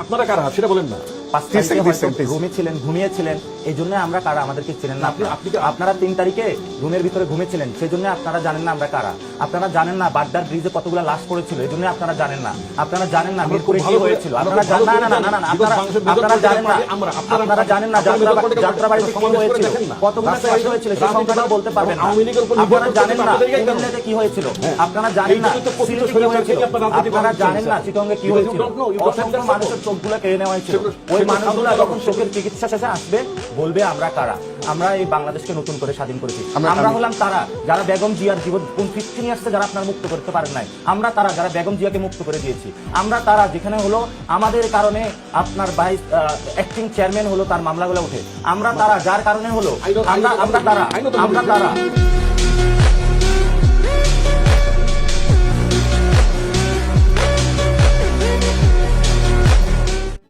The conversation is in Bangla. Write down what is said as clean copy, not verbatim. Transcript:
আপনারা কারা সেটা বলেন না। ঘুমিয়েছিলেন এই জন্য আমরা কারা, আমাদেরকে চেনেন না। আপনারা 3 তারিখে রুমের ভিতরে ঘুমিয়েছিলেন, সেই জন্য আপনারা জানেন না আমরা কারা। আপনারা জানেন না বাগদার ব্রিজে কতগুলো লাশ পড়েছিল, এই জন্য আপনারা জানেন না। আপনারা জানেন না মিরপুরে কি হয়েছিল, আপনারা জানেন না। আপনারা জানেন না, আপনারা জানেন না যাত্রাবাড়িতে কি হয়েছিল, কতগুলো শহীদ হয়েছিল, সেই সংখ্যাটাও বলতে পারবেন না। আপনারা জানেন না কুমিল্লাতে কি হয়েছিল, আপনারা জানেন না সিলেটে কি হয়েছিল, আপনারা জানেন না চিটংয়ে কি হয়েছিল। অসংখ্য মানুষের চোখগুলো কেড়ে নেওয়া হয়েছিল। ওই মানুষগুলো যখন চোখের চিকিৎসা শেষে আসবে বলবে আমরা কারা। আমরা এই বাংলাদেশকে নতুন করে স্বাধীন করেছি। আমরা হলাম তারা যারা বেগম জিয়ার জীবন 15 ইয়ার্সে যারা আপনারা মুক্ত করতে পারেন নাই। আমরা তারা যারা বেগম জিয়াকে মুক্ত করে দিয়েছি। আমরা তারা যেখানে হলো আমাদের কারণে আপনার ভাইস অ্যাক্টিং চেয়ারম্যান হলো তার মামলাগুলো উঠে। আমরা তারা যার কারণে হলো আমরা তারা